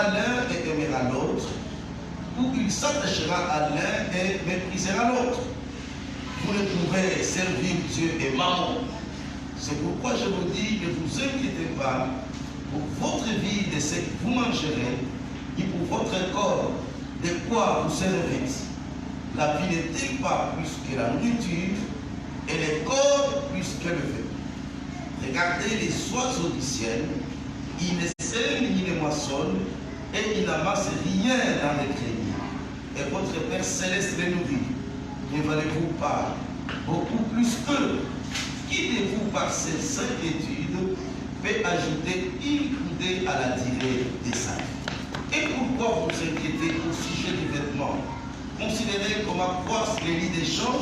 aimera l'un et aimera l'autre, ou il s'attachera à l'un et méprisera l'autre. Vous ne pouvez servir Dieu et Mammon. C'est pourquoi je vous dis, ne vous inquiétez pas pour votre vie de ce que vous mangerez, et pour votre corps, de quoi vous serez. La vie n'est-elle pas plus que la nourriture, et le corps plus que le feu. Regardez les oiseaux du ciel, ils ne sèment ni ne moissonnent, et ils n'amassent rien dans les greniers. Et votre Père céleste les nourrit. Ne valez-vous pas beaucoup plus qu'eux? Qui de vous, par ses inquiétudes, peut ajouter une coudée à la durée des sa vie? Et pourquoi vous inquiétez au sujet du vêtement? Considérez comment croissent les lits des champs,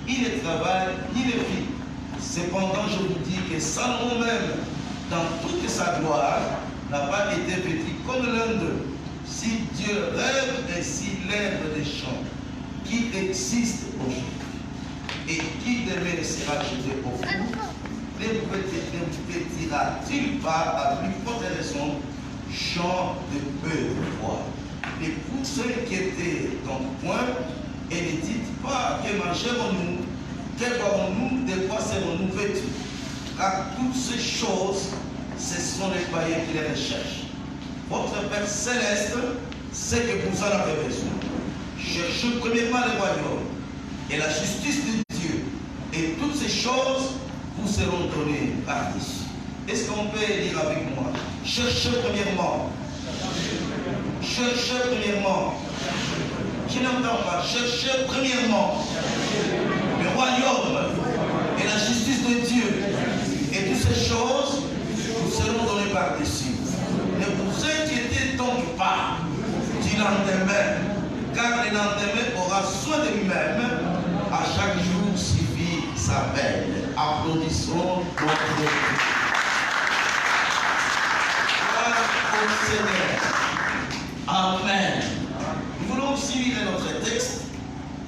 ils ne travaillent ni ne vivent. Cependant, je vous dis que Salomon même, dans toute sa gloire, n'a pas été vêtu comme l'un d'eux. Si Dieu rêve ainsi l'herbe des champs, qui existe aujourd'hui, et qui demain sera jeté au feu, ne vêtira-t-il pas à plus forte raison champ de peu de foi? Ne vous inquiétez donc point, et ne dites pas que mangerons-nous, que boirons-nous, de quoi serons-nous vêtus? Car toutes ces choses, ce sont les païens qui les recherchent. Votre Père céleste sait que vous en avez besoin. Cherchez premièrement le royaume et la justice de Dieu, et toutes ces choses vous seront données par-dessus. Est-ce qu'on peut lire avec moi? Cherchez premièrement. Cherchez premièrement. Je n'entends pas. Cherchez premièrement le royaume et la justice de Dieu, et toutes ces choses vous seront données par-dessus. Ne vous inquiétez donc pas du lendemain, car le lendemain aura soin de lui-même. À chaque jour suffit sa peine. Applaudissons notre Dieu. Gloire au Seigneur. Amen. Nous voulons aussi lire notre texte.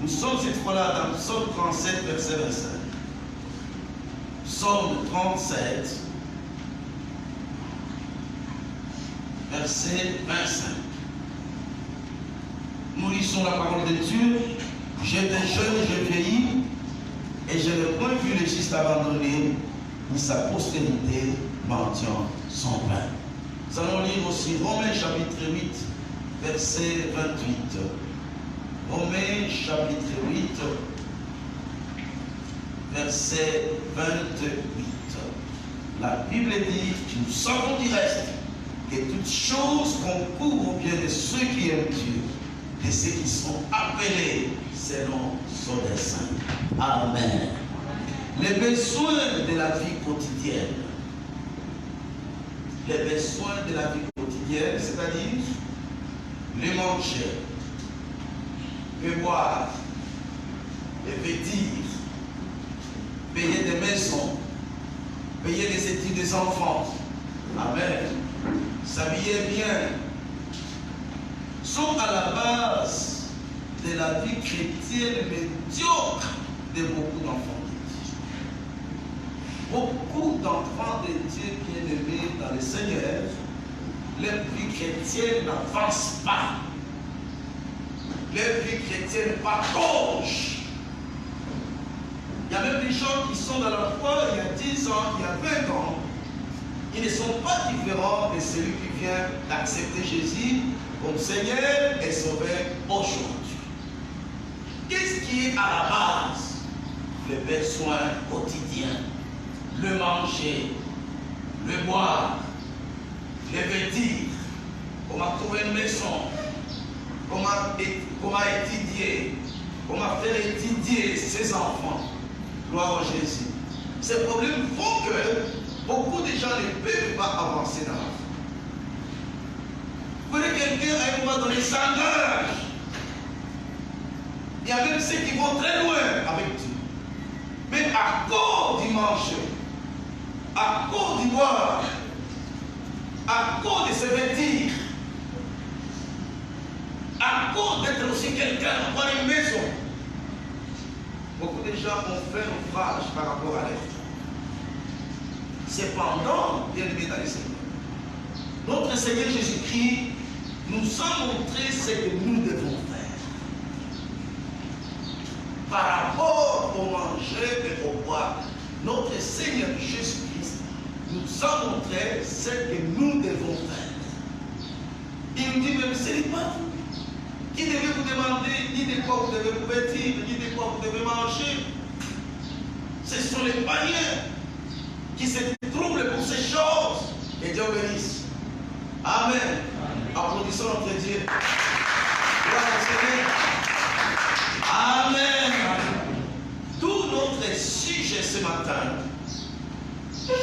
Nous sommes cette fois-là dans Psaume 37, verset 25. Psaume 37, verset 25. Nous lisons la parole de Dieu. J'étais jeune, je vieillis, et je n'ai point vu le juste abandonné, ni sa postérité mendiant son pain. Nous allons lire aussi Romains chapitre 8, verset 28. Romains chapitre 8, verset 28. La Bible dit, nous savons du reste, que toutes choses concourent au bien de ceux qui aiment Dieu, de ceux qui sont appelés selon son dessein. Amen. Les besoins de la vie quotidienne. Les besoins de la vie quotidienne, c'est-à-dire les manger, les boire, les vêtir, payer des maisons, payer les études des enfants. Amen. S'habiller bien, sont à la base de la vie chrétienne médiocre de beaucoup d'enfants de Dieu. Beaucoup d'enfants de Dieu bien-aimés dans le Seigneur, leur vie chrétienne n'avance pas. Leur vie chrétienne patauge. Il y a même des gens qui sont dans la foi il y a 10 ans, il y a 20 ans. Ils ne sont pas différents de celui qui vient d'accepter Jésus comme Seigneur et Sauveur aujourd'hui. Qu'est-ce qui est à la base? Les besoins quotidiens, le manger, le boire, les vêtir, comment trouver une maison, comment étudier, comment faire étudier ses enfants. Gloire à Jésus. Ces problèmes font que beaucoup de gens ne peuvent pas avancer dans la vie. Vous voyez quelqu'un à un moment donné s'engage. Il y a même ceux qui vont très loin avec Dieu. Mais à cause du manger, à cause du boire, à cause de se vêtir, à cause d'être aussi quelqu'un, avoir une maison, beaucoup de gens ont fait naufrage par rapport à leur vie. Cependant, bien aimé dans les Seigneur, notre Seigneur Jésus-Christ nous a montré ce que nous devons faire. Par rapport au manger et au boire, notre Seigneur Jésus-Christ nous a montré ce que nous devons faire. Il nous dit même, ce n'est pas vous qui devez vous demander ni de quoi vous devez vous vêtir, ni de quoi vous devez manger. Ce sont les païens qui se troublent pour ces choses. Et Dieu bénisse. Amen. Applaudissons notre Dieu. Gloire au Seigneur. Amen. Tout notre sujet ce matin,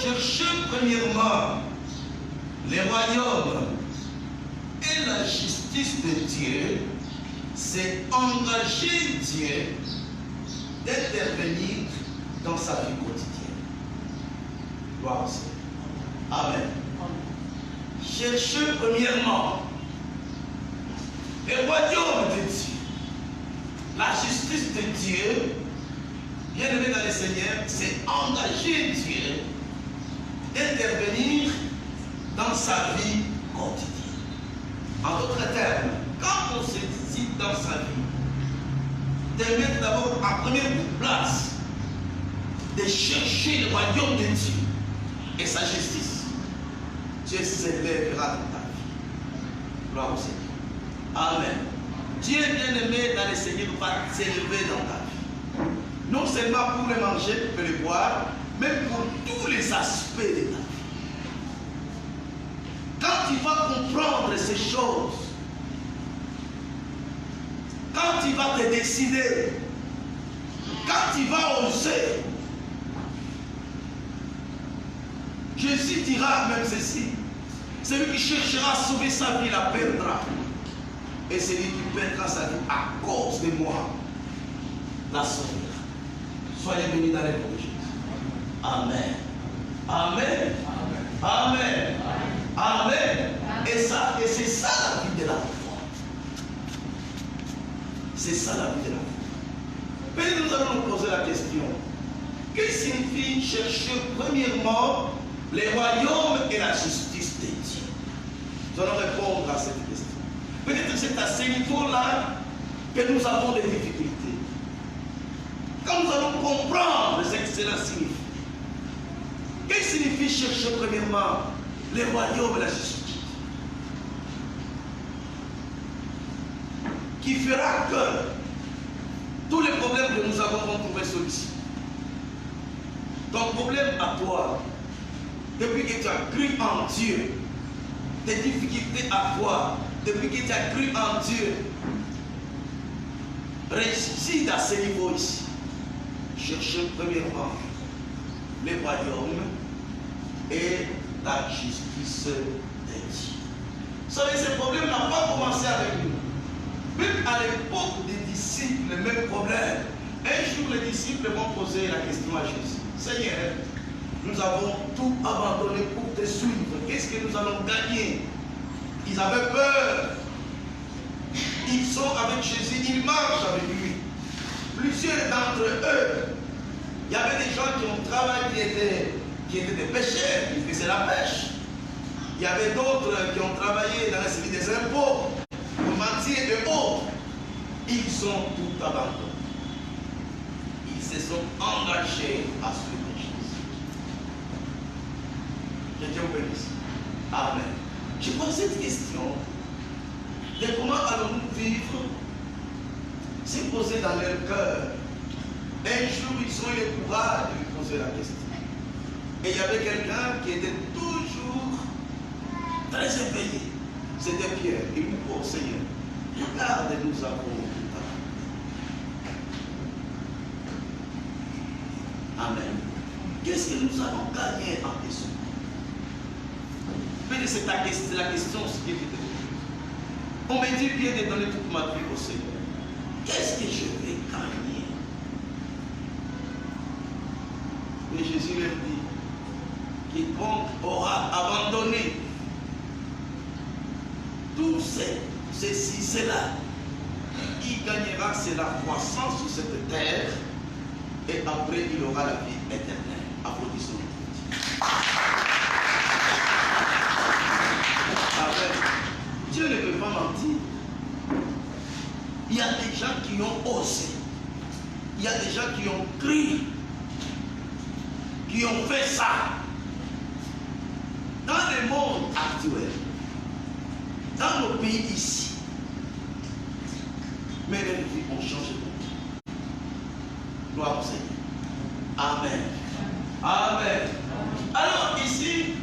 chercher premièrement les royaumes et la justice de Dieu, c'est engager Dieu d'intervenir dans sa vie quotidienne. Gloire au Seigneur. Amen. Chercher premièrement les royaumes de Dieu, la justice de Dieu, bien aimé dans le Seigneur, c'est engager Dieu d'intervenir dans sa vie quotidienne. En d'autres termes, quand on se dit dans sa vie, de mettre d'abord en première place, de chercher le royaume de Dieu et sa justice, Dieu s'élèvera dans ta vie. Gloire au Seigneur. Amen. Dieu bien-aimé dans le Seigneur va s'élever dans ta vie. Non seulement pour le manger, pour le boire, mais pour tous les aspects de ta vie. Quand tu vas comprendre ces choses, quand tu vas te décider, quand tu vas oser, Jésus dira même ceci: celui qui cherchera à sauver sa vie la perdra, et celui qui perdra sa vie à cause de moi la sauvera. Soyez bénis dans les noms de Jésus. Amen. Amen. Amen. Amen. Et c'est ça la vie de la foi. C'est ça la vie de la foi. Peut-être nous allons nous poser la question: que signifie chercher premièrement les royaumes et la justice de Dieu? Nous allons répondre à cette question. Peut-être que c'est à ce niveau-là que nous avons des difficultés. Quand nous allons comprendre ce que cela signifie. Qu'est-ce que signifie chercher premièrement les royaumes et la justice? Qui fera que tous les problèmes que nous avons vont trouver solution. Ton problème à toi, depuis que tu as cru en Dieu, tes difficultés à toi, depuis que tu as cru en Dieu, réside à ce niveau ici. Cherchez premièrement les royaumes et la justice de Dieu. Vous savez, ce problème n'a pas commencé avec nous. Même à l'époque des disciples, le même problème. Un jour, les disciples vont poser la question à Jésus: Seigneur, nous avons tout abandonné pour te suivre. Qu'est-ce que nous allons gagner? Ils avaient peur. Ils sont avec Jésus, ils marchent avec lui. Plusieurs d'entre eux, il y avait des gens qui ont travaillé, qui étaient des pêcheurs, qui faisaient la pêche. Il y avait d'autres qui ont travaillé dans la série des impôts, pour mentir et autres. Ils ont tout abandonné. Ils se sont engagés à suivre Jésus. Que Dieu vous bénisse. Amen. Je pose cette question de comment allons-nous vivre, c'est posé dans leur cœur. Un jour, ils ont eu le courage de lui poser la question. Et il y avait quelqu'un qui était toujours très éveillé. C'était Pierre. Il lui dit: oh Seigneur, regarde, nous avons tout à faire. Amen. Qu'est-ce que nous allons gagner en question? Mais c'est la question qui est posée. On me dit bien de donner toute ma vie au Seigneur. Qu'est-ce que je vais gagner? Et Jésus leur dit: quiconque aura abandonné tout ceci, cela, il gagnera, c'est la croissance sur cette terre, et après il aura la vie éternelle. Applaudissons. Amen. Dieu ne peut pas il y a des gens qui ont crié, qui ont fait ça. Dans le monde actuel, dans nos pays ici, mais les vies ont changé beaucoup. Gloire au Seigneur. Amen. Amen. Alors ici,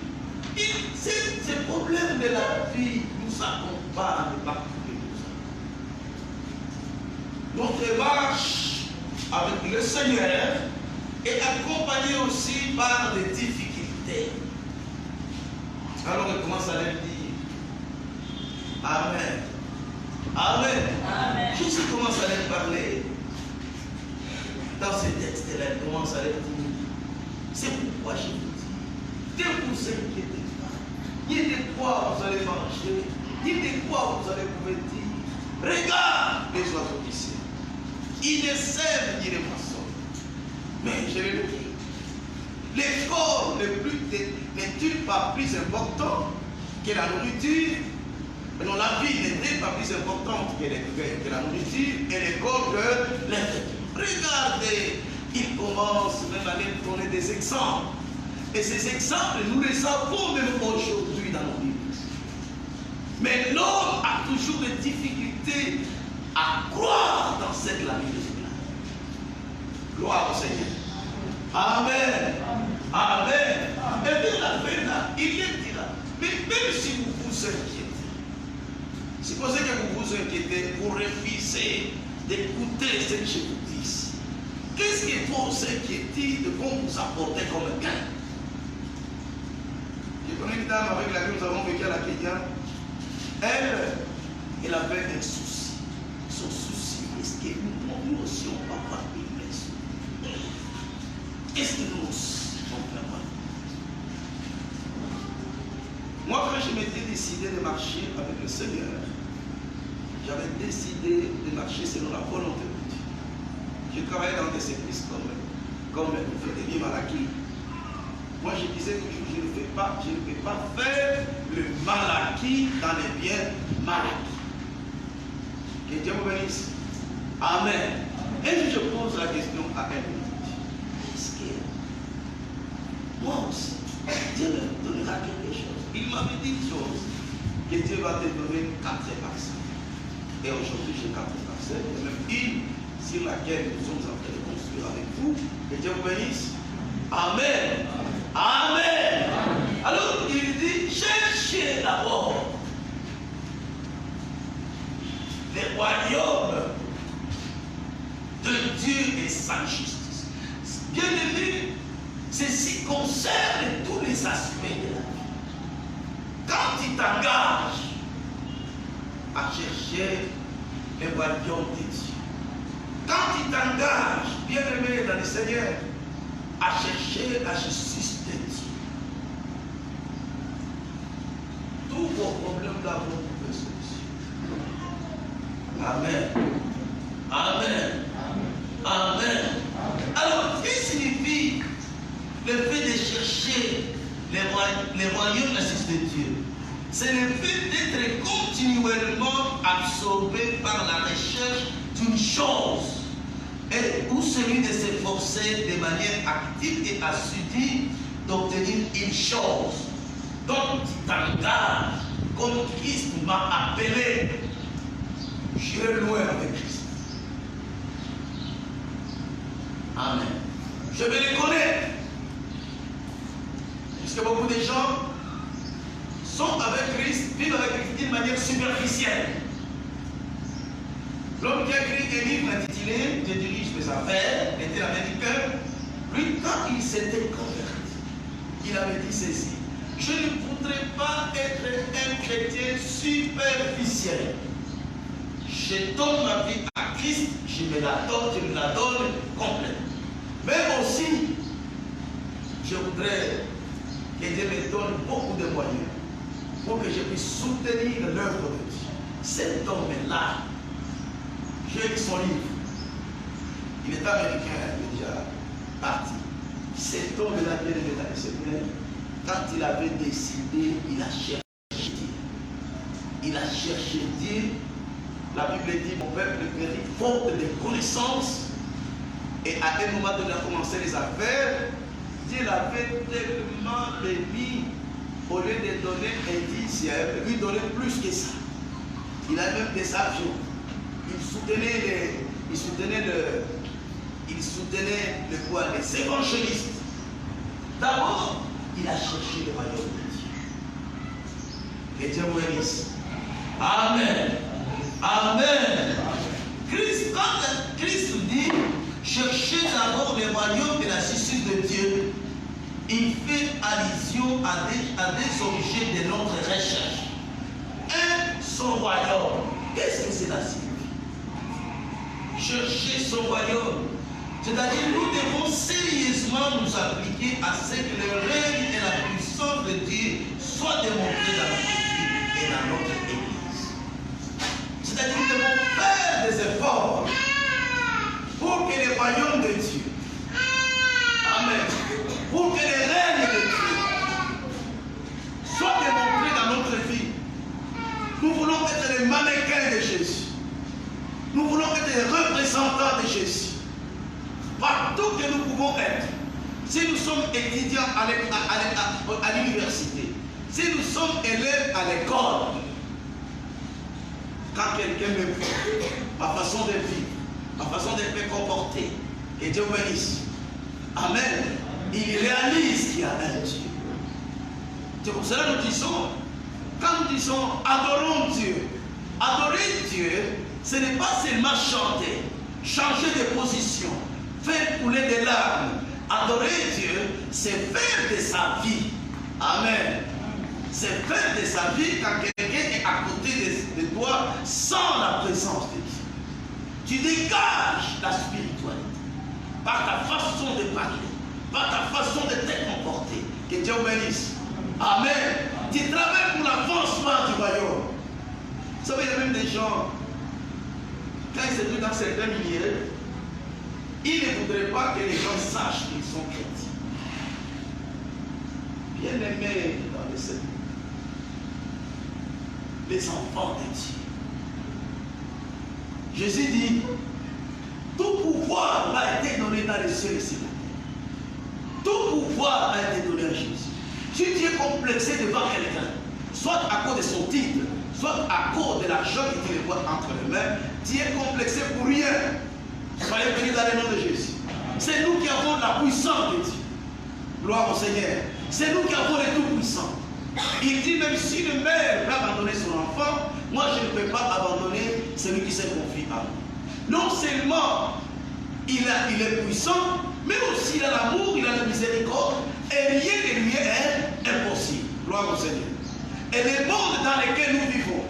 ces problèmes de la vie nous accompagnent partout où nous sommes. Notre marche avec le Seigneur est accompagnée aussi par des difficultés. Alors il commence à leur dire Amen. Amen. Amen. Jésus commence à leur parler. Dans ces textes-là, il commence à leur dire c'est pourquoi je vous dis, ne vous inquiétez pas. Ni de quoi vous allez manger, ni de quoi vous allez vous vêtir. Regarde les oiseaux du ciel. Ils ne sèment ni ne moissonnent. Mais je vais le dire. L'effort n'est-il pas plus important que la nourriture? Non, la vie n'est pas plus importante que la nourriture et le corps que l'être. Regardez, il commence même à nous donner des exemples. Et ces exemples, nous les avons même aujourd'hui dans nos vies. Mais l'homme a toujours des difficultés à croire dans cette la vie de ce plan. Gloire au Seigneur. Amen. Amen. Et bien la fin là, il est dit là, mais même si vous vous inquiétez, supposez que vous vous inquiétez, vous refusez d'écouter ce que je vous dis. Qu'est-ce qui faut s'inquiéter de qu'on vous apporter comme gain? Je connais une dame avec laquelle nous avons vécu à la Kenya. Elle avait un souci. Son souci, est-ce que nous aussi on va pas payer les sous? Est-ce que nous aussi on peut pas? Moi, quand je m'étais décidé de marcher avec le Seigneur, j'avais décidé de marcher selon la volonté de Dieu. Je travaillais dans des services comme Frédéric Malaki. Moi, je disais toujours, je ne peux pas faire le Malaki dans les biens Malaki. Que Dieu vous bénisse. Amen. Et je pose la question à elle. Est-ce que moi aussi, Dieu me donnera quelque chose? Il m'avait dit une chose, que Dieu va te donner 4 parcelles. Et aujourd'hui, j'ai 4 parcelles, et même une sur laquelle nous sommes en train de construire avec vous. Que Dieu vous bénisse. Amen. Amen. Alors, il dit, cherchez d'abord le royaume de Dieu et sa justice. Bien aimé, ceci concerne tous les aspects de la vie. Quand tu t'engages à chercher le royaume de Dieu, quand tu t'engages, bien aimé dans le Seigneur, à chercher la justice de Dieu, tous vos problèmes là vont trouver solution. Amen. Amen. Amen. Alors, qu'est-ce qui signifie le fait de chercher les royaumes de la justice de Dieu? C'est le fait d'être continuellement absorbé par la recherche d'une chose. Ou celui de s'efforcer de manière active et assidue d'obtenir une chose. Donc tu t'engages comme Christ m'a appelé. J'irai loin avec Christ. Amen. Je vais les connaître. Puisque beaucoup de gens sont avec Christ, vivent avec Christ d'une manière superficielle. L'homme qui a écrit un livre intitulé Je dirige mes affaires, était américain. Lui, quand il s'était converti, il avait dit ceci: je ne voudrais pas être un chrétien superficiel. Je donne ma vie à Christ, je me la donne complètement. Mais aussi, je voudrais que Dieu me donne beaucoup de moyens pour que je puisse soutenir l'œuvre de Dieu. Cet homme-là, j'ai lu son livre. Il est américain, il est déjà parti. Cet homme-là, bien aimé dans le Seigneur, quand il avait décidé, il a cherché Dieu. Il a cherché Dieu. La Bible dit, mon peuple périt faute de connaissances. Et à un moment donné, il a commencé les affaires. Dieu l'avait tellement béni, au lieu de donner un dixième, lui donner plus que ça. Il a même des avions. Il soutenait les évangélistes. D'abord, il a cherché le royaume de Dieu. Que Dieu vous bénisse. Amen. Amen. Quand Christ dit, cherchez d'abord le royaume et la justice de Dieu, il fait allusion à des objets de notre recherche. Son royaume. Qu'est-ce que cela signifie? Chercher son royaume. C'est-à-dire nous devons sérieusement nous appliquer à ce que le règne et la puissance de Dieu soient démontrés dans notre vie et dans notre Église. C'est-à-dire que nous devons faire des efforts pour que le royaume de Dieu, amen, pour que le règne de Dieu soit démontré dans notre vie. Nous voulons être les mannequins de Jésus. Nous voulons être les représentants de Jésus. Partout que nous pouvons être. Si nous sommes étudiants à l'université, si nous sommes élèves à l'école, quand quelqu'un me voit, ma façon de vivre, ma façon de me comporter, que Dieu vous bénisse. Amen. Il réalise qu'il y a un Dieu. C'est pour cela que nous disons, quand nous disons adorons Dieu, adorer Dieu, ce n'est pas seulement chanter, changer de position, faire couler des larmes. Adorer Dieu, c'est faire de sa vie. Amen. C'est faire de sa vie quand quelqu'un est à côté de toi sans la présence de Dieu. Tu dégages la spiritualité par ta façon de parler, par ta façon de te comporter. Que Dieu vous bénisse. Amen. Tu travailles pour l'avancement du royaume. Vous savez, il y a même des gens, quand ils se trouvent dans certains milieux, ils ne voudraient pas que les gens sachent qu'ils sont chrétiens. Bien aimés dans le Seigneur, les enfants de Dieu. Jésus dit, tout pouvoir a été donné dans les cieux et sur la terre. Tout pouvoir a été donné à Jésus. Si tu es complexé devant quelqu'un, soit à cause de son titre, soit à cause de l'argent que tu le vois entre les mains, tu es complexé pour rien. Soyez bénis dans le nom de Jésus. C'est nous qui avons la puissance de Dieu. Gloire au Seigneur. C'est nous qui avons le Tout-Puissant. Il dit même si le mère peut abandonner son enfant, moi je ne peux pas abandonner celui qui se confie à moi. Non seulement il est puissant, mais aussi il a l'amour, il a la miséricorde, et rien ne lui est impossible. Gloire au Seigneur. Et le monde dans lequel nous vivons,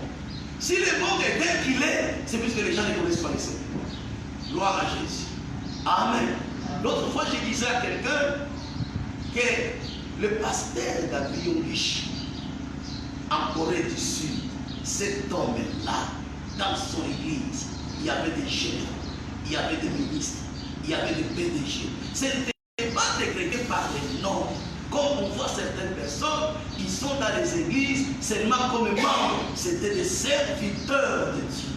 si le monde est tel qu'il est, c'est puisque les gens ne connaissent pas le Seigneur. Gloire à Jésus. Amen. L'autre fois, je disais à quelqu'un que le pasteur d'Abiyongish, en Corée du Sud, cet homme-là, dans son église, il y avait des généraux, il y avait des ministres, il y avait des PDG. Ce n'était pas décrété par les noms. Comme on voit certaines personnes, ils sont dans les églises seulement comme membres. C'était des serviteurs de Dieu.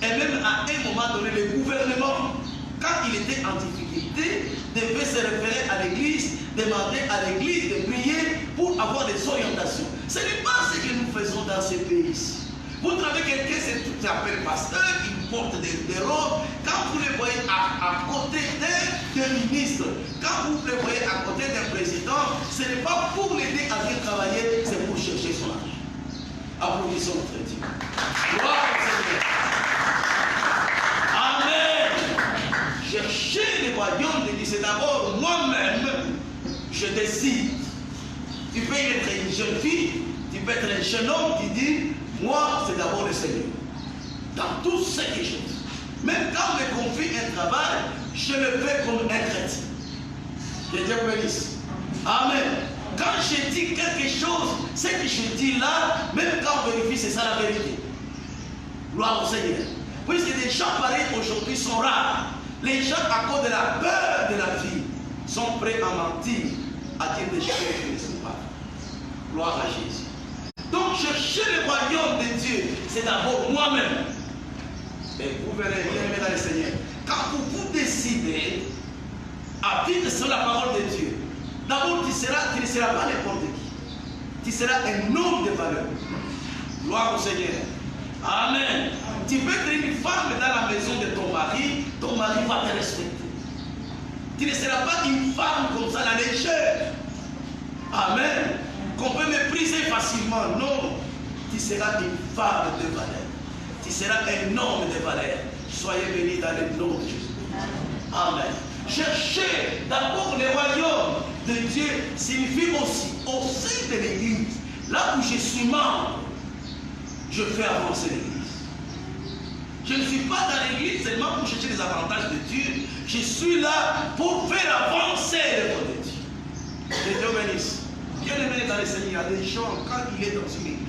Et même à un moment donné, le gouvernement, quand il était en difficulté, devait se référer à l'église, demander à l'église de prier pour avoir des orientations. Ce n'est pas ce que nous faisons dans ces pays-ci. Vous trouvez quelqu'un qui s'appelle pasteur, il porte des robes. Quand vous le voyez à côté d'un ministre, quand vous le voyez à côté d'un président, ce n'est pas pour l'aider à bien travailler, c'est pour chercher son argent. Applaudissons notre Dieu. Gloire au Seigneur. Amen. Chercher le royaume de Dieu, c'est d'abord moi-même, je décide. Tu peux être une jeune fille, tu peux être un jeune homme qui dit, moi, c'est d'abord le Seigneur. Dans tout ce que je dis. Même quand on me confie un travail, je le fais comme un chrétien. Que Dieu vous bénisse. Amen. Quand je dis quelque chose, ce que je dis là, même quand on vérifie, c'est ça la vérité. Gloire au Seigneur. Puisque des gens pareils aujourd'hui sont rares. Les gens, à cause de la peur de la vie, sont prêts à mentir, à dire des choses qui ne sont pas. Gloire à Jésus. Donc, chercher le royaume de Dieu, c'est d'abord moi-même. Et vous verrez, bien aimé dans le Seigneur, quand vous décidez à vivre selon la parole de Dieu, d'abord tu ne seras pas n'importe qui. Tu seras un homme de valeur. Gloire au Seigneur. Amen. Tu peux être une femme dans la maison de ton mari va te respecter. Tu ne seras pas une femme comme ça, la légère. Amen. Qu'on peut mépriser facilement. Non. Tu seras une femme de valeur. Tu seras un homme de valeur. Soyez bénis dans le nom de Jésus. Amen. Chercher d'abord le royaume de Dieu signifie aussi au sein de l'église, là où je suis membre, je fais avancer l'église. Je ne suis pas dans l'église seulement pour chercher les avantages de Dieu. Je suis là pour faire avancer l'œuvre de Dieu. Que Dieu bénisse. Bien aimé dans le Seigneur, il y a des gens, quand il est dans une église,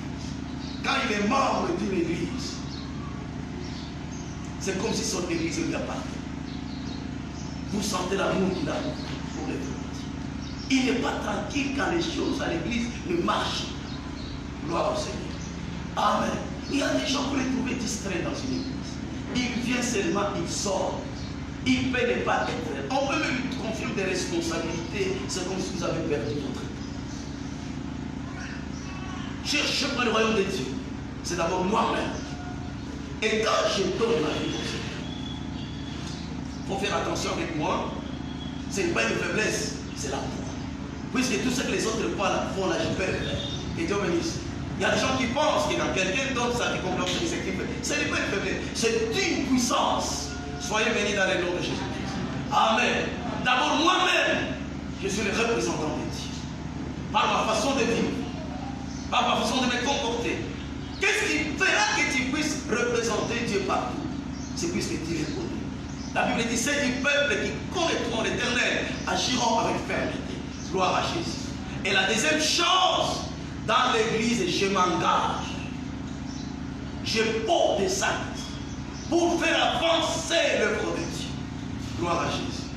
quand il est membre d'une église, c'est comme si son église lui appartenait. Vous sentez l'amour qu'il a pour les autres. Il n'est pas tranquille quand les choses à l'église ne marchent. Gloire au Seigneur. Amen. Il y a des gens que vous les trouvez distraits dans une église. Il vient seulement, il sort. Il peut ne pas être. On peut même lui confier des responsabilités. C'est comme si vous avez perdu votre temps. Cherchez pour le royaume de Dieu. C'est d'abord moi-même. Et quand je donne ma vie au Seigneur, il faut faire attention avec moi. Ce n'est pas une faiblesse, c'est la foi. Puisque tout ce que les autres font là, je peux le faire. Et Dieu bénisse. Il y a des gens qui pensent que quand quelqu'un donne sa vie complètement, ce n'est pas une faiblesse, c'est une puissance. Soyez bénis dans le nom de Jésus-Christ. Amen. D'abord, moi-même, je suis le représentant de Dieu. Par ma façon de vivre, par ma façon de me comporter. Qu'est-ce qui fera que tu puisses représenter Dieu partout? C'est puisque Dieu est connu. La Bible dit, c'est du peuple qui connaîtront l'Éternel, agiront avec fermeté. Gloire à Jésus. Et la deuxième chose, dans l'église, je m'engage. Je porte des actes pour faire avancer l'œuvre de Dieu. Gloire à Jésus.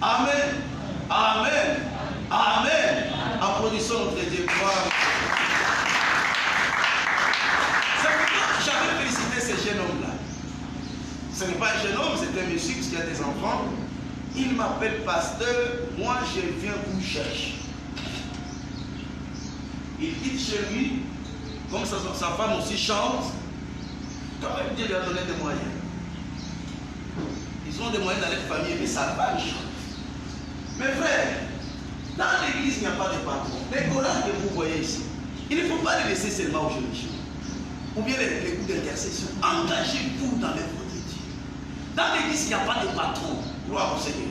Amen. Amen. Amen. Applaudissons notre Dieu. Gloire. C'est pourquoi j'avais félicité ce jeune homme-là. Ce n'est pas un jeune homme, c'est un monsieur qui a des enfants. Il m'appelle pasteur, moi je viens vous chercher. Il quitte chez lui, comme sa femme aussi chante, quand même Dieu lui a donné des moyens. Ils ont des moyens dans leur famille, mais sa femme chante. Mes frères, dans l'église, il n'y a pas de patron. Les chorales que vous voyez ici, il ne faut pas les laisser seulement aux jeunes gens. Ou bien les groupes d'intercession. Engagez-vous dans l'œuvre de Dieu. Dans l'église, il n'y a pas de patron. Gloire au Seigneur.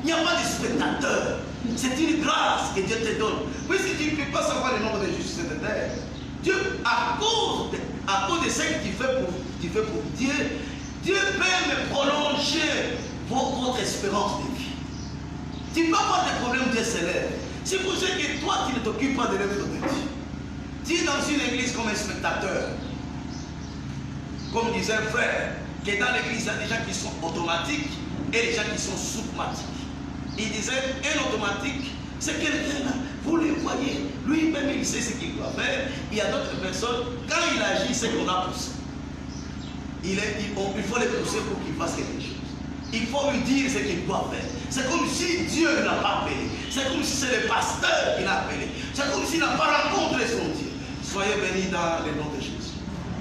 Il n'y a pas de spectateur. C'est une grâce que Dieu te donne. Puisque tu ne peux pas savoir le nombre de justes de terre. Dieu, à cause de ce que tu fais pour Dieu, Dieu peut me prolonger votre espérance de vie. Tu peux avoir des problèmes, Dieu s'élève. C'est pour ça que toi, tu ne t'occupes pas de l'œuvre de Dieu. Tu es dans une église comme un spectateur. Comme disait un frère, que dans l'église, il y a des gens qui sont automatiques et des gens qui sont submatiques. Il disait, un automatique, c'est quelqu'un là, vous le voyez, lui-même il sait ce qu'il doit faire. Il y a d'autres personnes, quand il agit, c'est qu'on a poussé. Il faut le pousser pour qu'il fasse quelque chose. Il faut lui dire ce qu'il doit faire. C'est comme si Dieu ne l'a pas appelé. C'est comme si c'est le pasteur qui l'a appelé. C'est comme s'il n'a pas rencontré son Dieu. Soyez bénis dans le nom de Jésus.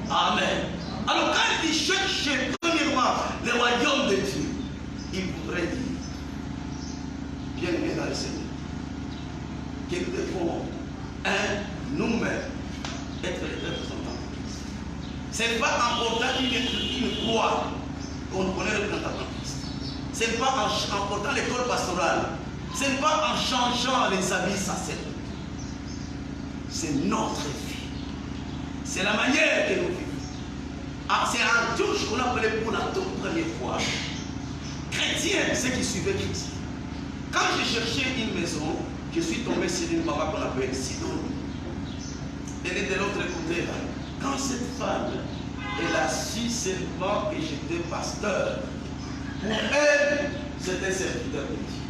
Amen. Alors quand il dit cherchez premièrement le royaume de Dieu, il voudrait dire, bien aimé dans le Seigneur, que nous devons, nous-mêmes, être les représentants de Christ. Ce n'est pas en portant une croix qu'on connaît le représentant de Christ. Ce n'est pas en portant l'école pastorale. Ce n'est pas en changeant les habits sacerdotaux. C'est notre vie. C'est la manière que nous vivons. C'est Antioche qu'on appelait pour la toute première fois chrétien, ceux qui suivaient Christ. Quand j'ai cherché une maison, je suis tombé sur une maman qu'on appelle Sidonie. Elle est de l'autre côté là. Quand cette femme, elle a su seulement que j'étais pasteur, pour elle, c'était serviteur de Dieu.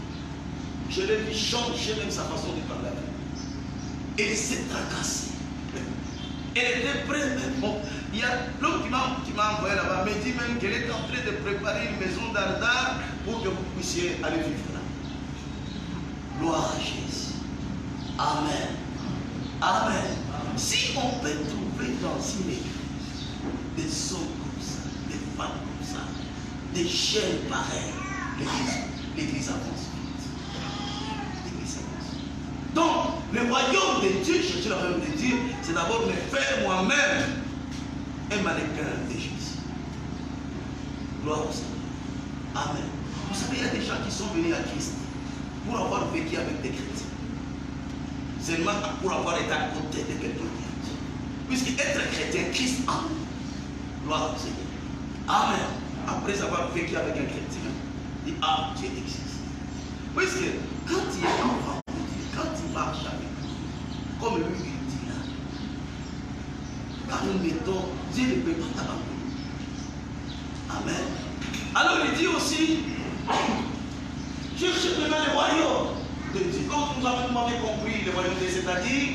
Je l'ai vu changer même sa façon de parler. Elle s'est tracassée. Elle était prête même. Bon, il y a l'homme qui m'a envoyé là-bas, me dit même qu'elle est en train de préparer une maison d'Ardar pour que vous puissiez aller vivre là. Gloire à Jésus. Amen. Amen. Si on peut trouver dans une église des hommes comme ça, des femmes comme ça, des jeunes pareils, l'église avance vite. L'église avance vite. Donc, le royaume de Dieu, chercher le royaume de Dieu, c'est d'abord me faire moi-même un mannequin de Jésus. Gloire au Seigneur. Amen. Vous savez, il y a des gens qui sont venus à Christ pour avoir vécu avec des chrétiens. Seulement pour avoir été à côté de quelqu'un d'autre. Puisque être chrétien, Christ en nous. Gloire au Seigneur. Amen. Après avoir vécu avec un chrétien, il dit, ah, Dieu existe. Puisque quand il est enfant de Dieu, quand il marche avec lui, comme lui il dit là, quand nous mettons, Dieu ne peut pas t'abandonner. Amen. Alors il dit aussi, cherchez maintenant le royaume de Dieu. Comme vous avez compris, le royaume de Dieu, c'est-à-dire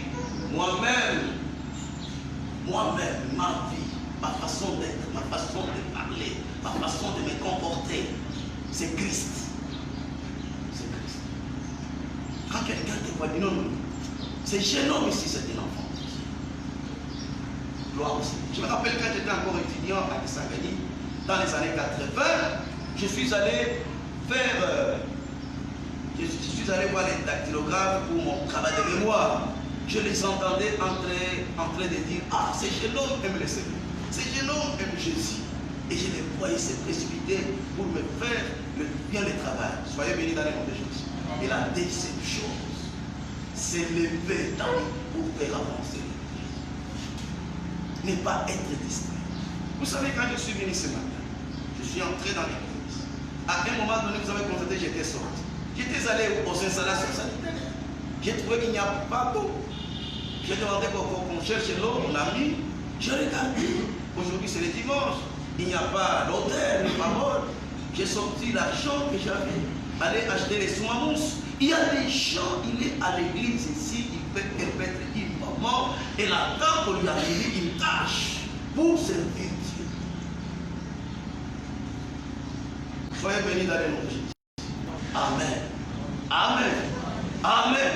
moi-même, ma vie, ma façon d'être, ma façon de parler, ma façon de me comporter, c'est Christ. C'est Christ. Quand quelqu'un te voit, dit non, c'est jeune homme ici, c'est un enfant. Gloire aussi. Je me rappelle quand j'étais encore étudiant à Kisangani, dans les années 80, je suis allé faire, je suis allé voir les dactylographes pour mon travail de mémoire. Je les entendais en train de dire, ah, ce jeune homme aime le Seigneur, ce jeune homme aime Jésus. Et je les voyais se précipiter pour me faire bien le travail. Soyez bénis dans le nom de Jésus. Et la deuxième chose, c'est lever dans pour faire avancer l'église. Ne pas être distrait. Vous savez, quand je suis venu ce matin, je suis entré dans l'église. À un moment donné, vous avez constaté que j'étais sorti. J'étais allé aux installations sanitaires. J'ai trouvé qu'il n'y a pas d'eau. J'ai demandé qu'on cherche l'eau, on l'a mis. J'ai regardé. Aujourd'hui, c'est le dimanche. Il n'y a pas d'hôtel, ni pas mort. J'ai sorti l'argent que j'avais, allé acheter les soins à mousse. Il y a des gens, il est à l'église ici, il peut être une maman, et la dame qu'on lui a mis une tâche pour servir Dieu. Soyez bénis dans le nom de Jésus. Amen. Amen. Amen.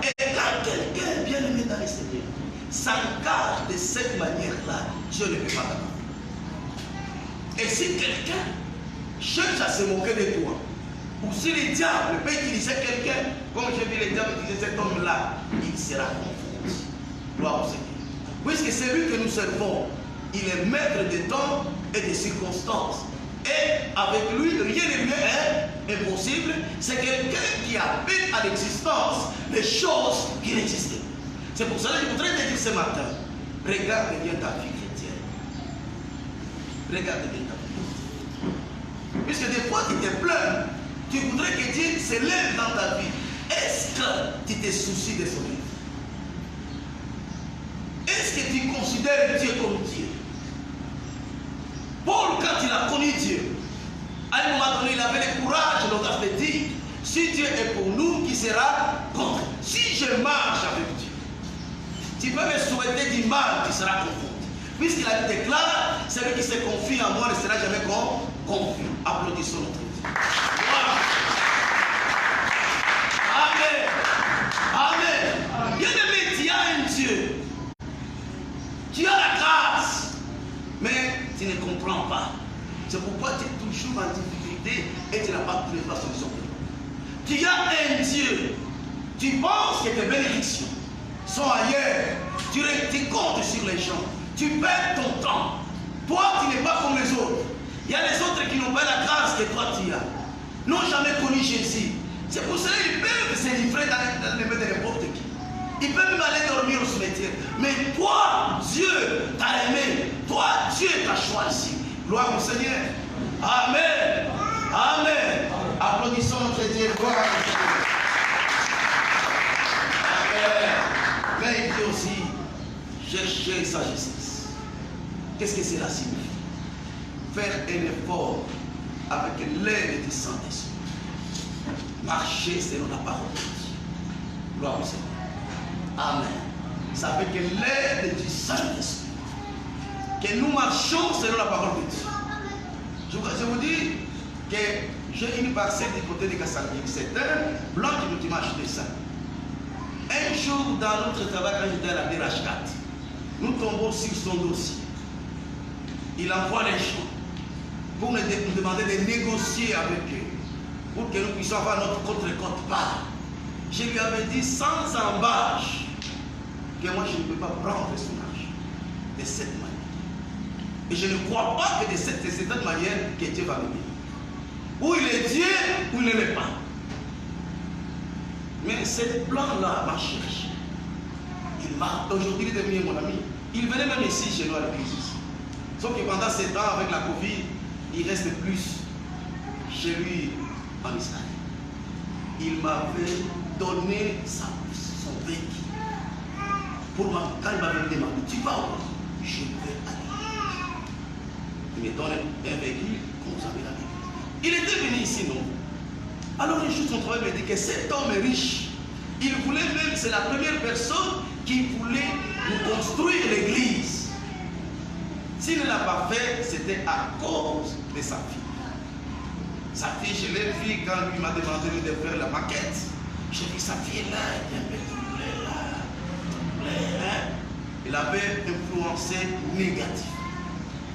Et quand quelqu'un est bien aimé dans le Seigneur, s'engage de cette manière-là, Dieu ne peut pas t'abandonner. Et si quelqu'un cherche à se moquer de toi, ou si le diable peut utiliser quelqu'un, comme j'ai vu le diable utiliser cet homme-là, il sera confronté. Gloire au Seigneur. Puisque c'est lui que nous servons, il est maître des temps et des circonstances. Et avec lui, rien n'est impossible. C'est quelqu'un qui appelle à l'existence les choses qui n'existaient. C'est pour cela que je voudrais te dire ce matin, regarde bien ta vie chrétienne. Regarde bien ta vie. Puisque des fois tu te plains, tu voudrais que Dieu se lève dans ta vie. Est-ce que tu te soucies de son œuvre? Est-ce que tu considères Dieu comme Dieu? Paul, quand il a connu Dieu, à un moment donné, il avait le courage et l'audace de dire, si Dieu est pour nous, qui sera contre? Si je marche avec Dieu, tu peux me souhaiter du mal, tu seras confronté. Puisqu'il a déclaré, celui qui se confie en moi ne sera jamais confus. Applaudissons notre Dieu. Voilà. Amen. Amen. Bien aimé, tu as un Dieu. Tu as la grâce. Mais tu ne comprends pas. C'est pourquoi tu es toujours en difficulté et tu n'as pas trouvé la solution. Tu as un Dieu. Tu penses que tes bénédictions sont ailleurs. Tu comptes sur les gens. Tu perds ton temps. Toi, tu n'es pas comme les autres. Il y a les autres qui n'ont pas la grâce que toi tu as. N'ont jamais connu Jésus. C'est pour cela qu'ils peuvent se livrer dans les mains de n'importe qui. Ils peuvent même aller dormir au cimetière. Mais toi, Dieu t'a aimé. Toi, Dieu t'a choisi. Gloire au Seigneur. Amen. Amen. Applaudissons notre Dieu. Gloire au Seigneur. Amen. Mais il dit aussi, chercher sa justice. Qu'est-ce que cela signifie? Faire un effort avec l'aide du Saint-Esprit. Marcher selon la parole de Dieu. Gloire au Seigneur. Amen. Ça veut que l'aide du Saint-Esprit. Que nous marchons selon la parole de Dieu. Je vous dis que J'ai une parcelle du côté de Kassaville. C'est un blanc qui m'a acheté ça. Un jour, dans notre travail, quand j'étais à la DRH4, nous tombons sur son dossier. Il envoie les gens pour nous demander de négocier avec eux, pour que nous puissions avoir notre contre-part. Je lui avais dit sans embâche que moi je ne peux pas prendre son argent de cette manière. Et je ne crois pas que de cette manière que Dieu va venir. Ou il est Dieu, ou il ne l'est pas. Mais ce plan-là m'a cherché. Il m'a aujourd'hui devenu mon ami. Il venait même ici chez nous à l'église. Sauf que pendant 7 ans, avec la Covid, il reste plus chez lui en Israël. Il m'avait donné son véhicule. Pour moi, quand il m'avait demandé, tu vas où? Je vais aller. Il me donne un véhicule comme vous avez la vie. Il était venu ici, non? Alors un jour, son travail me dit que cet homme est riche. Il voulait même, c'est la première personne qui voulait nous construire l'église. S'il ne l'a pas fait, c'était à cause de sa fille. Sa fille, je l'ai vue quand lui m'a demandé de faire la maquette. J'ai dit, sa fille est là, elle est un peu là. Il avait influencé négatif.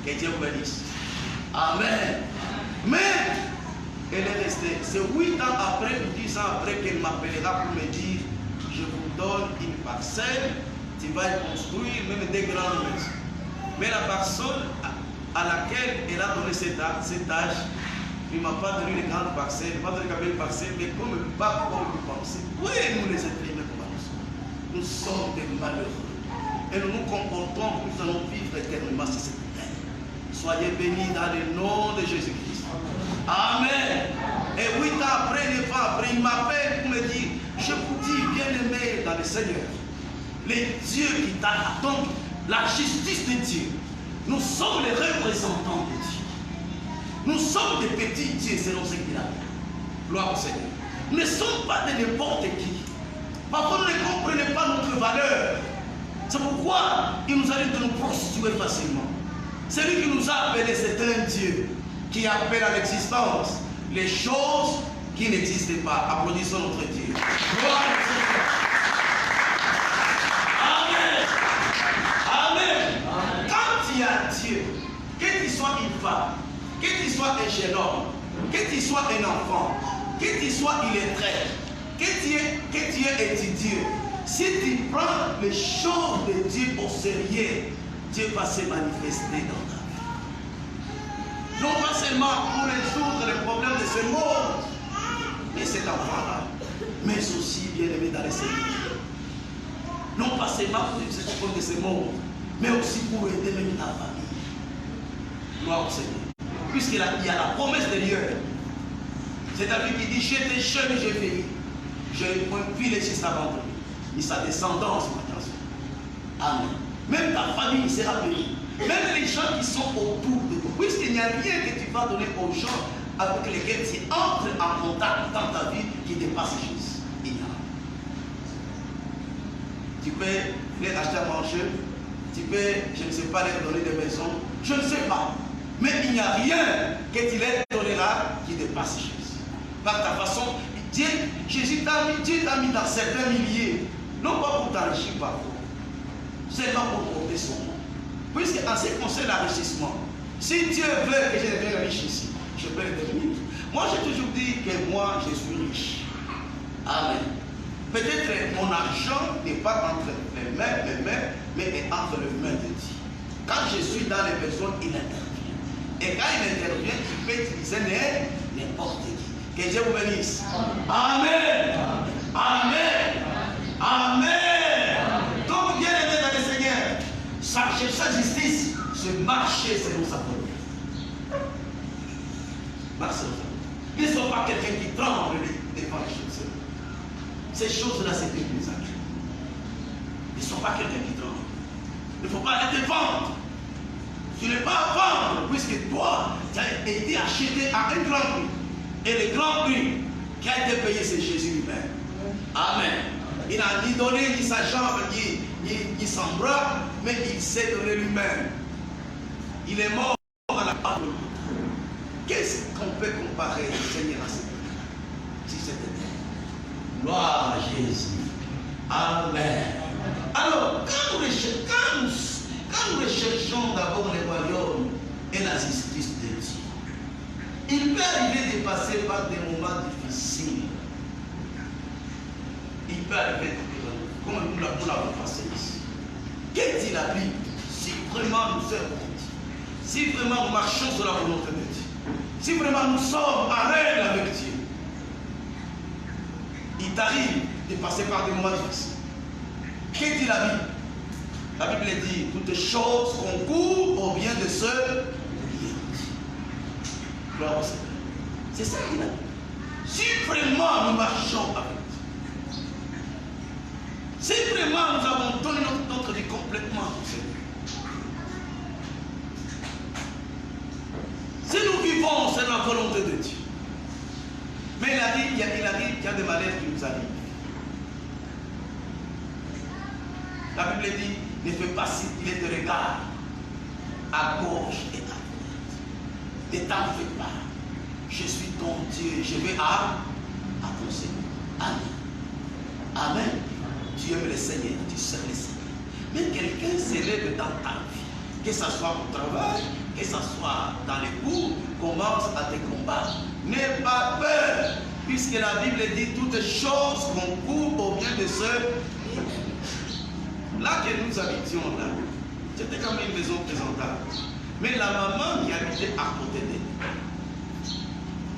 Que Dieu vous bénisse. Amen. Mais elle est restée. C'est 8 ans après ou 10 ans après qu'elle m'appellera pour me dire, je vous donne une parcelle, tu vas y construire même des grandes maisons. Mais la personne à laquelle elle a donné cet âge, il ne m'a pas donné une grande parcelle, il ne m'a pas donné une belle parcelle, mais comme pas comme vous pensez. Oui, nous les êtres humains, nous sommes des malheureux. Et nous nous comportons, nous allons vivre éternellement sur cette terre. Soyez bénis dans le nom de Jésus-Christ. Amen. Et 8 ans après, 9 ans après, il m'appelle pour me dire, je vous dis, bien-aimé dans le Seigneur, les dieux qui t'attendent, la justice de Dieu, nous sommes les représentants de Dieu. Nous sommes des petits dieux selon ce qu'il a dit. Gloire au Seigneur. Nous ne sommes pas de n'importe qui. Parfois, nous ne comprenons pas notre valeur. C'est pourquoi il nous a dit de nous prostituer facilement. Celui qui nous a appelés, c'est un Dieu qui appelle à l'existence les choses qui n'existent pas. Applaudissons notre Dieu. Gloire au Seigneur. Amen. Amen. Quand il y a Dieu, que tu sois une femme, que tu sois un jeune homme, que tu sois un enfant, que tu sois illettré, que tu es étudiant, si tu prends les choses de Dieu au sérieux, Dieu va se manifester dans ta vie. Non pas seulement pour résoudre les problèmes de ce monde, mais cet enfant-là, mais aussi bien aimé dans les Seigneur. Non pas seulement pour résoudre les problèmes de ce monde, mais aussi pour aider même ta famille. Gloire au Seigneur. Puisqu'il y a la promesse de Dieu. C'est David qui dit, j'étais jeune et j'ai vieilli. Je n'ai point vu les fils avant lui, ni sa descendance, ma attention. Amen. Même ta famille sera bénie. Même les gens qui sont autour de toi. Puisqu'il n'y a rien que tu vas donner aux gens avec lesquels tu entres en contact dans ta vie qui dépasse ces choses. Il y a. Tu peux les acheter à manger. Tu peux, je ne sais pas, leur donner des maisons. Je ne sais pas. Mais il n'y a rien que tu leur donneras qui dépasse ces choses. Par ta façon, Jésus t'a mis dans certains milliers. Non pas pour t'enrichir parfois. C'est pas pour porter son nom. Puisque en ce qui concerne l'enrichissement, si Dieu veut que je devienne riche ici, je peux le devenir. Moi, j'ai toujours dit que moi, je suis riche. Amen. Peut-être mon argent n'est pas entre les mains, mais est entre les mains de Dieu. Quand je suis dans les besoins, il intervient. Et quand il intervient, il peut utiliser n'importe qui. Que Dieu vous bénisse. Amen. Amen. Amen. Donc, bien aimé dans le Seigneur, chercher sa justice, se marcher selon sa volonté. Marcher selon sa volonté. Ils ne sont pas quelqu'un qui tremble devant les choses. Ces choses-là, c'est une plus sacrée. Ils ne sont pas quelqu'un qui tremble. Il ne faut pas aller te vendre. Tu n'es pas à vendre, puisque toi, tu as été acheté à un grand prix. Et le grand prix qui a été payé, c'est Jésus lui-même. Amen. Il n'a ni donné ni sa jambe, ni son bras, mais il s'est donné lui-même. Il est mort à la part de l'autre. Qu'est-ce qu'on peut comparer, Seigneur, quand nous recherchons d'abord le royaume et la justice de Dieu, il peut arriver de passer par des moments difficiles. Il peut arriver comme nous l'avons passé ici. Qu'est-ce que dit la Bible? Si vraiment nous sommes, si vraiment nous marchons sur la volonté de Dieu, si vraiment nous sommes en règle avec Dieu, il t'arrive de passer par des moments difficiles. Qu'est-ce que dit la Bible? La Bible dit toutes choses concourent au bien de ceux qui aiment. Gloire au Seigneur. C'est ça qu'il a dit. Si vraiment nous marchons avec Dieu, si vraiment nous avons donné notre vie complètement au Seigneur, si nous vivons selon la volonté de Dieu, mais il a dit qu'il y a des malheurs qui nous arrivent. La Bible dit, ne fais pas circuler de regard à gauche et à droite. Ne t'en fais pas. Je suis ton Dieu. Je vais à ton Seigneur. Amen. Amen. Tu aimes le Seigneur. Tu sers le Seigneur. Mais quelqu'un s'élève dans ta vie. Que ce soit au travail, que ce soit dans les cours, commence à te combattre. N'aie pas peur. Puisque la Bible dit toutes choses concourent au bien de ceux. Là que nous habitions là, c'était comme une maison présentable. Mais la maman qui habitait à côté d'elle,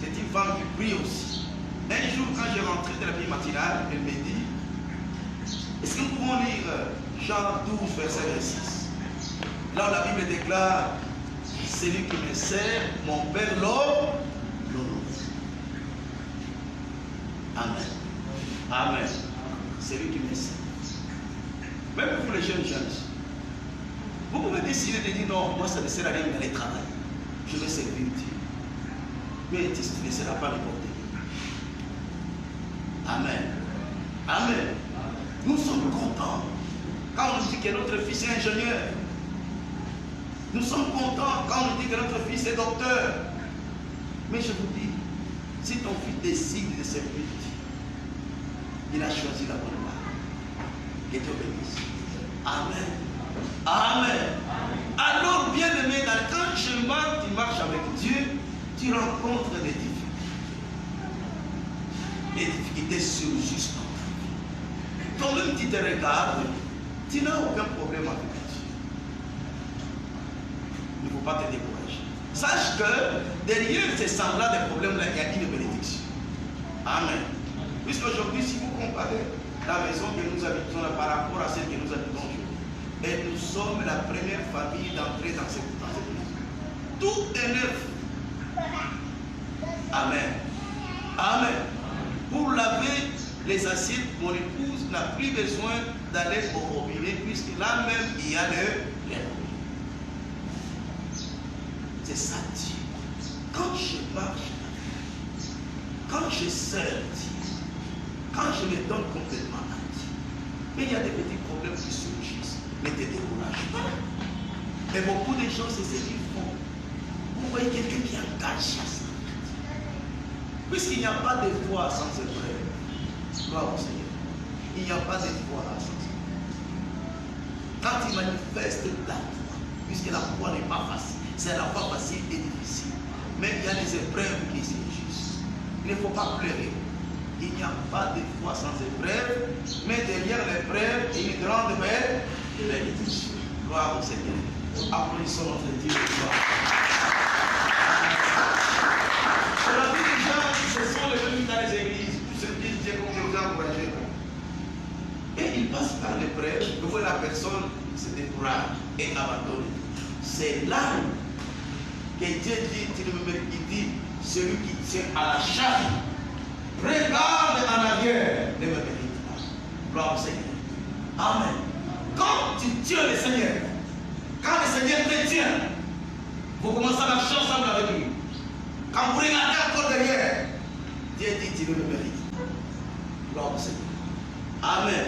c'est une femme qui prie aussi. Un jour, quand j'ai rentré de la vie matinale, elle me dit, est-ce que nous pouvons lire Jean 12, verset 26? Là où la Bible déclare, celui qui me sert, mon Père l'honore. Amen. Amen. Celui qui me sert. Même pour les jeunes, vous pouvez décider de dire non, moi ça ne sert à rien d'aller travailler. Je vais servir Dieu. Mais tu ne seras pas n'importe qui. Amen. Amen. Nous sommes contents quand on nous dit que notre fils est ingénieur. Nous sommes contents quand on nous dit que notre fils est docteur. Mais je vous dis, si ton fils décide de servir Dieu, il a choisi la bonne voie. Que Dieu bénisse. Amen. Amen. Alors, bien aimé, quand tu marches avec Dieu, tu rencontres des difficultés. Les difficultés surgissent dans ta vie. Toi-même, tu te regardes, tu n'as aucun problème avec Dieu. Il ne faut pas te décourager. Sache que derrière ces semblants de problèmes-là, il y a une bénédiction. Amen. Puisqu'aujourd'hui, si vous comparez la maison que nous habitons là par rapport à celle que nous habitons aujourd'hui, et nous sommes la première famille d'entrer dans cette maison. Tout est neuf. Amen. Amen. Pour laver les assiettes, mon épouse n'a plus besoin d'aller au robinet, puisque là même il y a le lait. C'est ça Dieu. Quand je marche, quand je sers Dieu, quand je me donne complètement à Dieu, mais il y a des petits problèmes qui surgissent. Ne te décourage pas. Mais beaucoup de gens, c'est ce qu'ils font. Vous voyez quelqu'un qui engage ça. Puisqu'il n'y a pas de foi sans épreuve. Gloire au Seigneur. Il n'y a pas de foi sans épreuve. Quand il manifeste la foi, puisque la foi n'est pas facile, c'est la foi facile et difficile. Mais il y a des épreuves qui surgissent. Il ne faut pas pleurer. Il n'y a pas de foi sans épreuve, mais derrière l'épreuve, il y a une grande bénédiction. Gloire au Seigneur. Applaudissons notre Dieu. La vie des gens, ce sont les mêmes dans les églises. Tous ceux qui disent comme je vous ai encouragé. Et ils passent par l'épreuve, vous voyez la personne se décourage et abandonne. C'est là que Dieu dit, celui qui tient à la charge, regarde en arrière, ne me mérite pas. Gloire au Seigneur. Amen. Quand tu tiens le Seigneur, quand le Seigneur te tient, vous commencez à marcher ensemble avec lui. Quand vous regardez encore derrière, Dieu dit, tu ne me mérites pas. Gloire au Seigneur. Amen.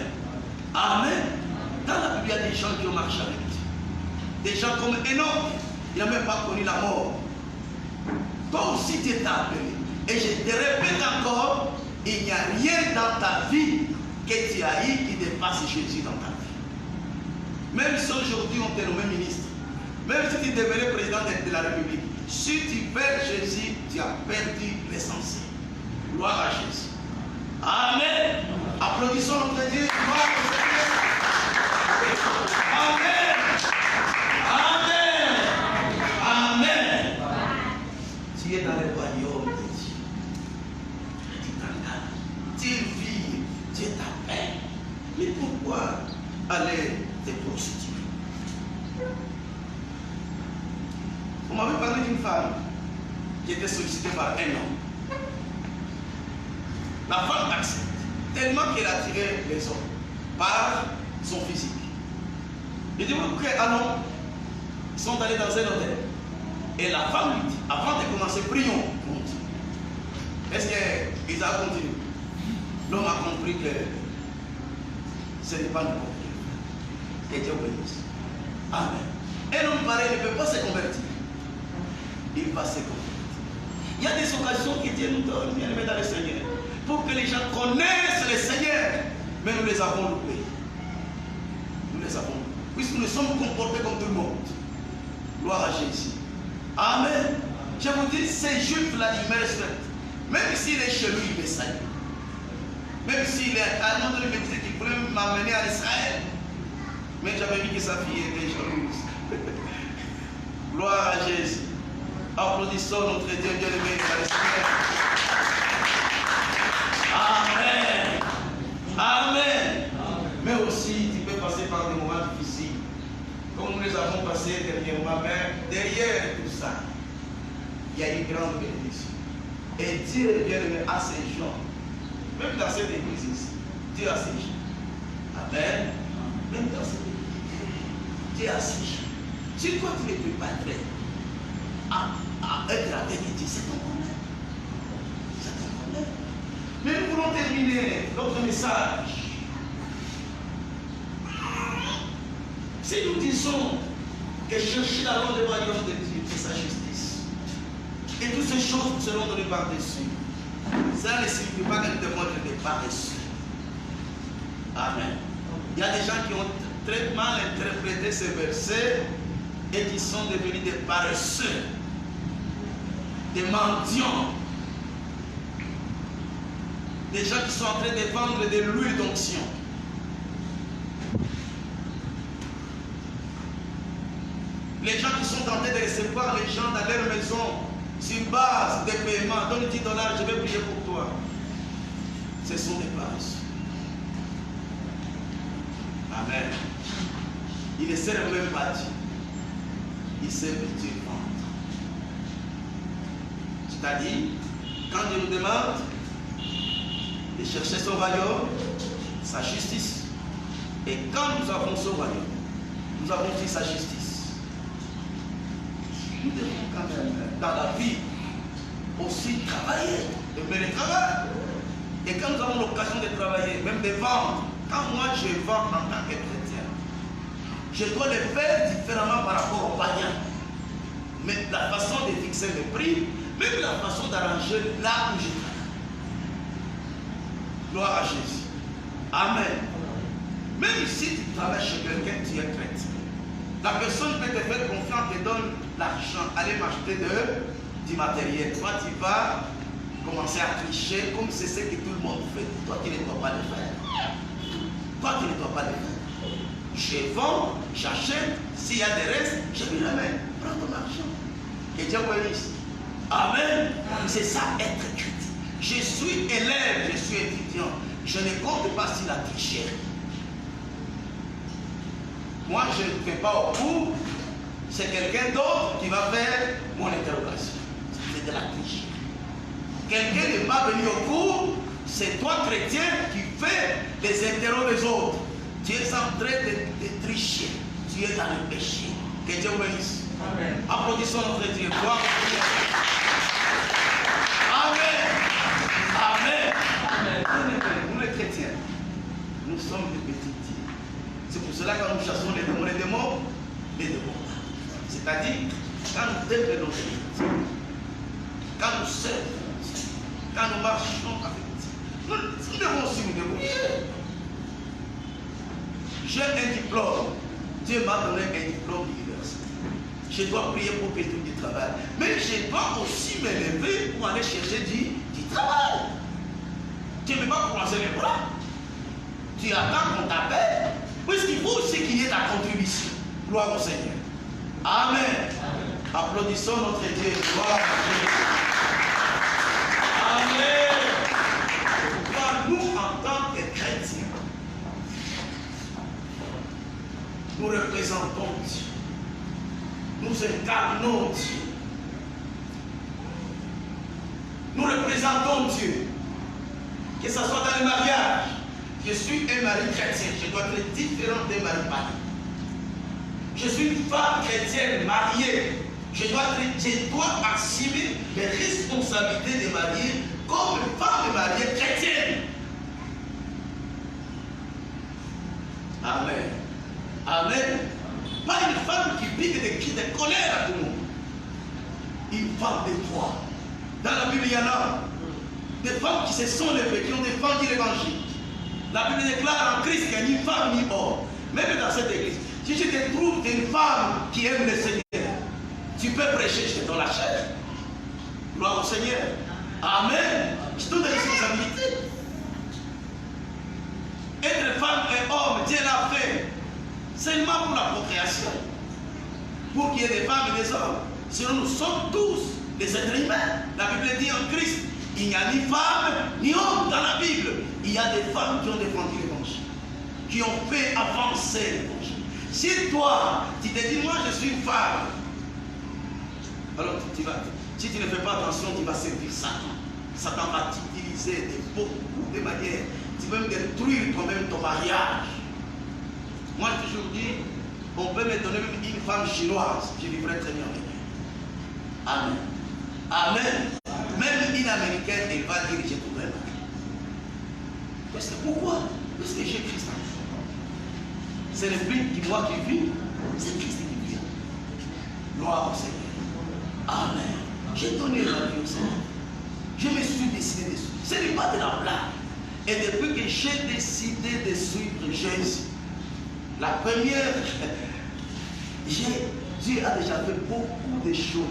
Amen. Dans la Bible, il y a des gens qui ont marché avec Dieu. Des gens comme Enoch, il n'a même pas connu la mort. Toi aussi, tu es appelé. Et je te répète encore, il n'y a rien dans ta vie que tu as eu qui dépasse Jésus dans ta vie. Même si aujourd'hui on t'est nommé ministre, même si tu devenais président de la République, si tu perds Jésus, tu as perdu l'essentiel. Gloire à Jésus. Amen. Applaudissons notre Dieu. Gloire au Seigneur. Amen. Amen. Amen. Tu es dans le royaume de Dieu. Tu t'engages. Tu vis. Tu es ta paix. Mais pourquoi aller te prostituer? Vous m'avez parlé d'une femme qui était sollicitée par un homme. La femme accepte tellement qu'elle attirait les hommes par son physique. Il dit, ok, allons. Ils sont allés dans un hôtel. Et la femme lui dit, avant de commencer, prions. Est-ce qu'ils ont continué? L'homme a compris que ce n'est pas le bon Dieu. Que Dieu bénisse. Amen. Un homme pareil ne peut pas se convertir. Il va se convertir. Il y a des occasions que Dieu nous donne, bien aimé dans le Seigneur, pour que les gens connaissent le Seigneur. Mais nous les avons loupés. Nous les avons loupés. Puisque nous sommes comportés comme tout le monde. Gloire à Jésus. Amen. Je vous dis, c'est juste là, il me respecte. Même s'il est chez lui, il me salue. Même s'il est à un moment donné, il me disait qu'il voulait m'amener à Israël. Mais j'avais dit que sa fille était jalouse. Gloire à Jésus. Applaudissons notre Dieu bien-aimé dans le Seigneur. Amen. Amen. Mais aussi, tu peux passer par des moments difficiles. Comme nous les avons passés dernièrement. Mais derrière tout ça, il y a une grande bénédiction. Et Dieu bien-aimé à ces gens. Même dans cette église ici, Dieu a ces gens. Amen. Même dans cette église, Dieu a ces gens. Si toi tu ne peux pas être avec Dieu, c'est ton problème. C'est ton problème. Mais nous voulons terminer notre message. Si nous disons que chercher d'abord le royaume de Dieu et sa justice, et toutes ces choses seront données par-dessus, ça ne signifie pas que nous devons être des paresseux. Amen. Il y a des gens qui ont très mal interprété ces versets et qui sont devenus des paresseux, des mendiants, des gens qui sont en train de vendre de l'huile d'onction. Les gens qui sont tentés de recevoir les gens dans leur maison sur base de paiement, donne $10, je vais prier pour toi. Ce sont des paresseux. Amen. Il ne sert même pas Dieu. Il sert Dieu vendre. C'est-à-dire, quand Dieu nous demande de chercher son royaume, sa justice, et quand nous avons son royaume, nous avons aussi sa justice. Nous devons quand même, dans la vie, aussi travailler, aimer le travail. Et quand nous avons l'occasion de travailler, même de vendre, quand moi je vends en tant que chrétien, je dois le faire différemment par rapport aux païens. Mais la façon de fixer le prix, même la façon d'arranger là où je travaille. Gloire à Jésus. Amen. Même si tu travailles chez quelqu'un, tu es chrétien. La personne peut te faire confiance, te donne l'argent, aller m'acheter du matériel. Toi, tu vas commencer à tricher comme c'est ce que tout le monde fait. Toi, tu ne dois pas le faire. Toi, tu ne dois pas le faire. Je vends, j'achète, s'il y a des restes, je me l'amène. Prends ton argent. Que Dieu bénisse. Amen. C'est ça, être chrétien. Je suis élève, je suis étudiant. Je ne compte pas sur la tricherie. Moi, je ne fais pas au cours. C'est quelqu'un d'autre qui va faire mon interrogation. C'est de la tricherie. Quelqu'un n'est pas venu au cours. C'est toi, chrétien, qui fais les interrogations des autres. Tu es en train de tricher. Tu es dans le péché. Que Dieu bénisse. Amen. Applaudissons notre Dieu. Gloire à Dieu. Amen. Amen. Amen. Nous les chrétiens, nous sommes des petits dieux. C'est pour cela que quand nous chassons les démons, c'est-à-dire, quand nous développons notre vie, quand nous servons, quand nous marchons avec Dieu, nous devons aussi nous débrouiller. J'ai un diplôme Dieu m'a donné un diplôme d'université. Je dois prier pour que je trouve du travail. Mais je dois aussi me lever pour aller chercher du travail. Tu ne peux pas croiser les bras. Tu attends qu'on t'appelle. Puisqu'il faut aussi qu'il y ait ta contribution. Gloire au Seigneur. Amen. Amen. Applaudissons notre Dieu. Gloire à Dieu. Amen. Pourquoi nous, en tant que chrétiens, nous représentons Dieu. Nous incarnons Dieu. Nous représentons Dieu. Que ce soit dans le mariage. Je suis un mari chrétien. Je dois être différent des maris païens. Je suis une femme chrétienne mariée. Je dois assumer les responsabilités de mariée comme une femme mariée chrétienne. Amen. Amen. Pas une femme qui pique des cris de colère à tout le monde. Une femme de foi. Dans la Bible, il y en a des femmes qui se sont levées, qui ont défendu l'évangile. La Bible déclare en Christ qu'il n'y a ni femme ni homme. Même dans cette église, si tu te trouves une femme qui aime le Seigneur, tu peux prêcher, je te donne la chair. Gloire au Seigneur. Amen. Je te donne des responsabilités. Être femme et homme, Dieu l'a fait seulement pour la procréation. Pour qu'il y ait des femmes et des hommes. Sinon, nous sommes tous des êtres humains. La Bible dit en Christ, il n'y a ni femme ni homme dans la Bible. Il y a des femmes qui ont défendu l'évangile, qui ont fait avancer l'évangile. Si toi, tu te dis, moi je suis une femme, alors si tu ne fais pas attention, tu vas servir Satan. Satan va t'utiliser de beaucoup de manières. Tu peux même détruire toi-même ton mariage. Moi j'ai toujours dit, on peut me donner même une femme chinoise, je vivrai très bien avec elle. Amen. Amen. Même une américaine, elle va dire, j'ai trouvé un mari. Parce que pourquoi? Parce que j'ai Christ en moi. C'est le but qui moi qui vis, c'est Christ qui vit. Gloire au Seigneur. Amen. J'ai donné la vie au Seigneur. Je me suis décidé de suivre. Ce n'est pas de la blague. Et depuis que j'ai décidé de suivre Jésus, la première, Dieu a déjà fait beaucoup de choses.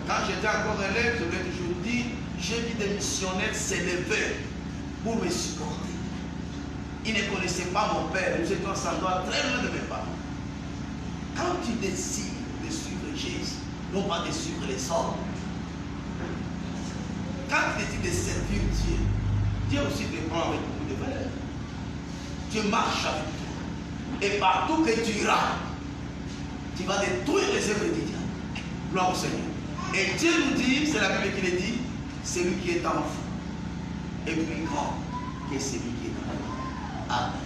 Quand j'étais encore élève, je l'ai toujours dit, j'ai vu des missionnaires s'élever pour me supporter. Ils ne connaissaient pas mon père, nous étions sans doute très loin de mes parents. Quand tu décides de suivre Jésus, non pas de suivre les hommes, quand tu décides de servir Dieu, Dieu aussi te prend avec beaucoup de valeur. Tu marches avec toi. Et partout que tu iras, tu vas détruire les œuvres du diable. Gloire au Seigneur. Et Dieu nous dit, c'est la Bible qui le dit, celui qui est en vous est plus grand que celui qui est en vous. Amen.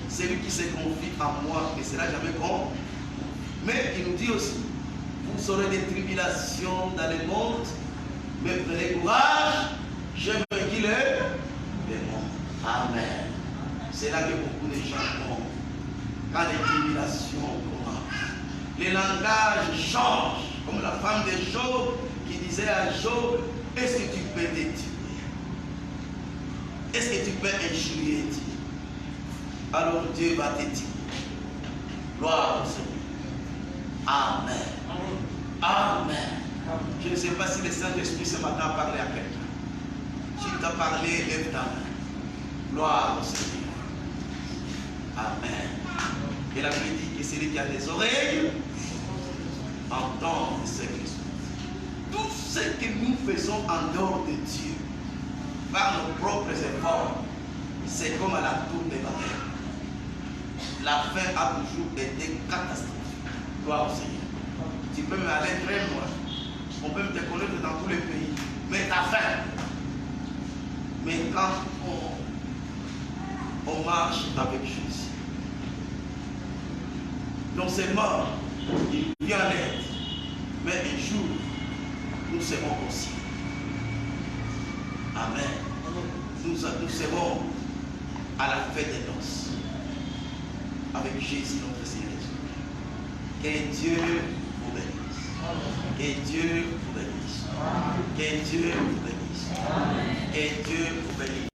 Celui qui se confie en moi ne sera jamais grand. Mais il nous dit aussi, vous aurez des tribulations dans le monde, mais prenez courage, je vaincu le démon. Amen. C'est là que beaucoup de gens vont. Quand les tribulations commencent, les langages changent. Comme la femme de Job qui disait à Job, est-ce que tu peux te tuer? Est-ce que tu peux injurier Dieu? Alors Dieu va te tuer. Gloire au Seigneur. Amen. Amen. Je ne sais pas si le Saint-Esprit ce matin a parlé à quelqu'un. S'il t'a parlé, lève ta main. Gloire au Seigneur. Amen. Et la Bible dit que celui qui a des oreilles entendre ce que tout ce que nous faisons en dehors de Dieu, par nos propres efforts, c'est comme à la tour de Babel. La fin a toujours été catastrophique. Gloire au Seigneur. Tu peux me aller très loin. On peut me te connaître dans tous les pays. Mais ta fin. Mais quand on marche avec Jésus, non seulement il vient à l'aide, mais un jour, nous serons aussi. Amen. Nous serons à la fête des noces avec Jésus notre Seigneur. Que Dieu vous bénisse. Que Dieu vous bénisse. Que Dieu vous bénisse. Que Dieu vous bénisse.